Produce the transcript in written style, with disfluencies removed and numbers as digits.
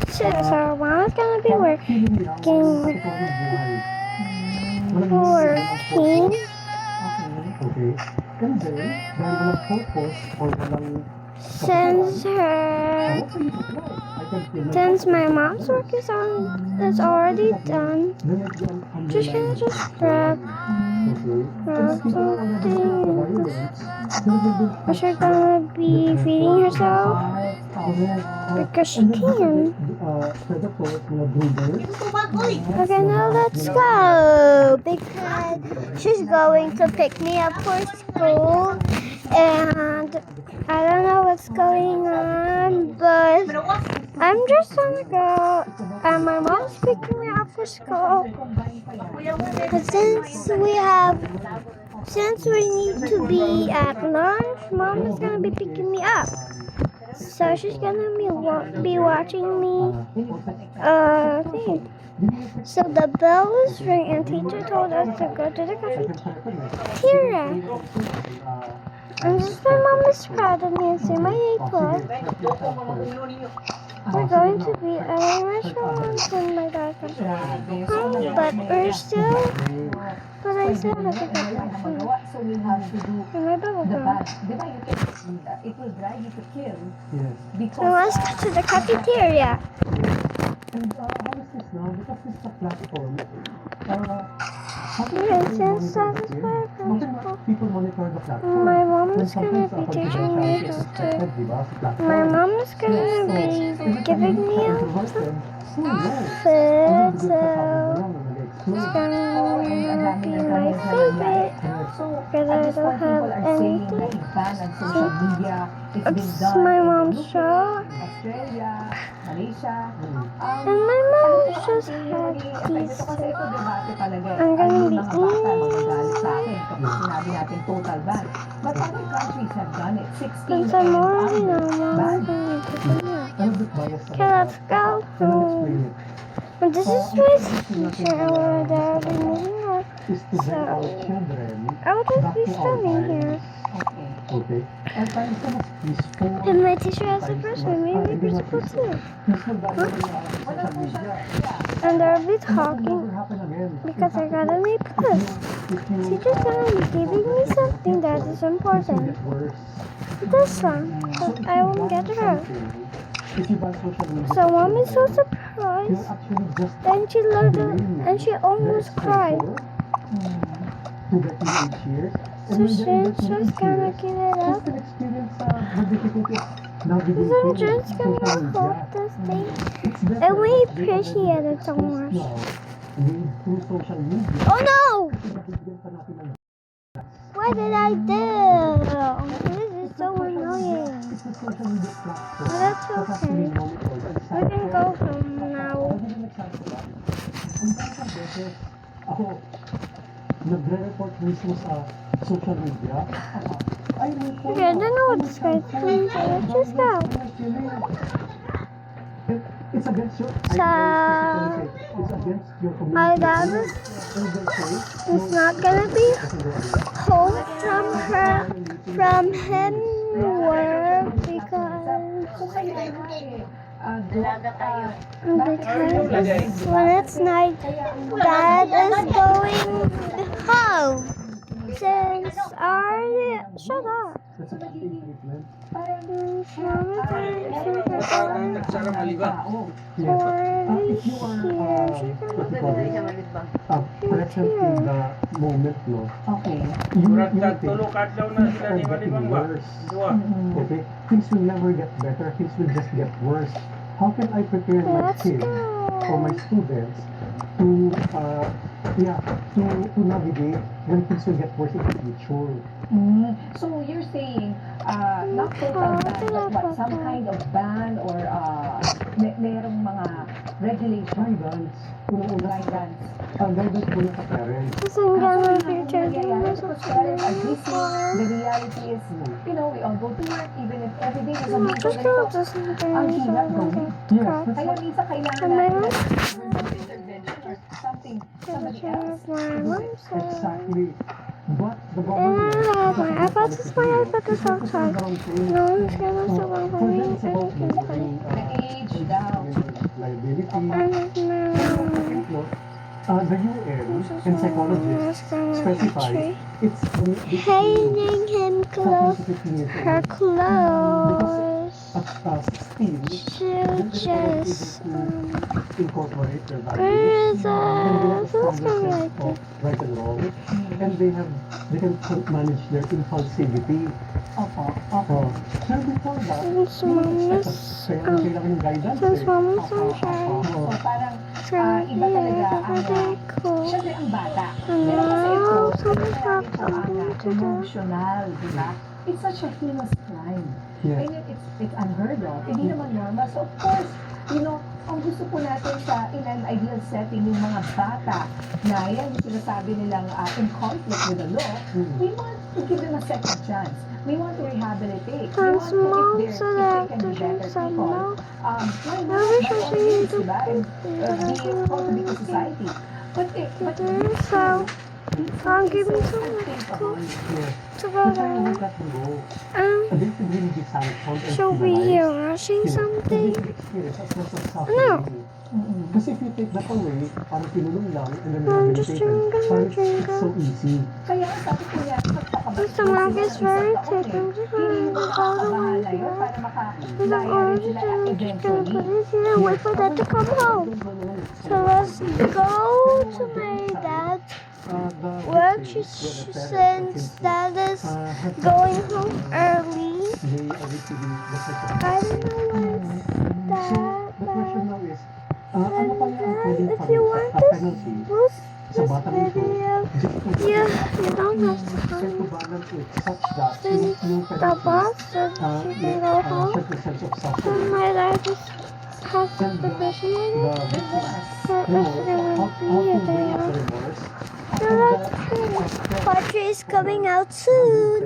So Mama's gonna be working. Since my mom's work is already done, she's gonna just grab something. Is she gonna be feeding herself? Because she can. Okay, now let's go. Because she's going to pick me up for school. And I don't know what's going on, but I'm just gonna go. And my mom's picking me up for school. But since we need to be at lunch, Mom is gonna be picking me up. So she's gonna be watching me. Thing. So the bell is ringing, and teacher told us to go to the cafeteria. And just my mom is proud of me and see my A+. We're going to be at a restaurant and my dad comes home, but I still have to get back home. And my bubble gum. So let's go to the cafeteria. Since my mom is gonna be teaching me how to. My mom is gonna be giving me food, so it's gonna be my favorite because I don't have anything. It's my mom's show, and my mom just had these. I'm gonna be since I'm already know Mom, okay, let's go home. And this is my teacher over there. I've been meeting her. So I'll just be studying here. And my teacher has a freshman, maybe principal too. And they'll be talking because I got an A+. Teacher's gonna be giving me something that is important. This one, but I won't get hurt. So Mom is so surprised. Then she almost cried. So she's just gonna give it up. Isn't just gonna hold this thing? And we appreciate it so much. Oh no! What did I do? This is so annoying. But that's okay. We can go home now. Okay, I don't know what this guy's doing, so let's just go. So, my dad is not gonna be home from him work because when it's night, Dad is going home. Since shut up. Okay, things will never get better, things will just get worse. How can I prepare my kids or my students to navigate when things will get worse in the future? So you're saying not total ban, but what, some kind of ban or merong mga regulations? Guidance. Guidance. Guidance po yung sa parents. Kasi ang gano'n future The reality is, we all go to work, even if every day is a meeting. Just go to Ang hirap gawin. Kaya minsan kailangan natin intervention or something, somebody else. Exactly. But the My iPad is outside. No one's gonna survive for me. The age down. liability. I don't know. No, the UN and psychologists specify it's Hanging him close, 14 to 15 years her old. clothes. At 16, She'll just, incorporate their where values. is And they have it? a stronger Something sense like of right and wrong. And they can manage their impulsivity. Pero before that, Since mom is, kailangan yung guidance since eh. mom is sunshine, So parang, so iba talaga ang, everything cool. syempre ang bata. And Pero kasi ito, now, ano something natin po ang happened to the emotional, di ba? It's such a heinous crime. Yeah. And it's unheard of. Hindi naman normal. So of course, ang gusto po natin in an ideal setting, yung mga bata na yan, yung sinasabi nilang in conflict with the law, we want to give them a second chance. We want to rehabilitate. We want Since to, mom if said they I can have to be drink better some people, milk, why not? I wish I By all should means, eat diba? And be contribute to society. But so I'll give me some milk Yeah. to go To try to down. let that go. Um, They should really be sanctioned and she'll be penalized. here watching Yeah. something. They experience as much as No. suffering. Kasi if you take that away, parang pinulong lang and then I'm just rehabilitated, drinking, parang it's so easy. kaya sabi ko yan, pagpakabalik Mr. Mark is very taken. hindi mo nakakabahala yun para There's an makalaya rin orange sila and eventually. he's gonna wait for that to come home. So let's go to my dad's work. Since dad is going home early, I don't know what's that. The question now is, ano pa yung pwedeng If you want to penalty post sa this batang ito? video, you don't have to And come. to balance it such that Since yung the bus said she can go home, certain sense of then suffering. my dad just has to And the appreciate it. victims So remorse, it's gonna how be to a bring day up off. the remorse. So that's true. Poetry is coming out soon.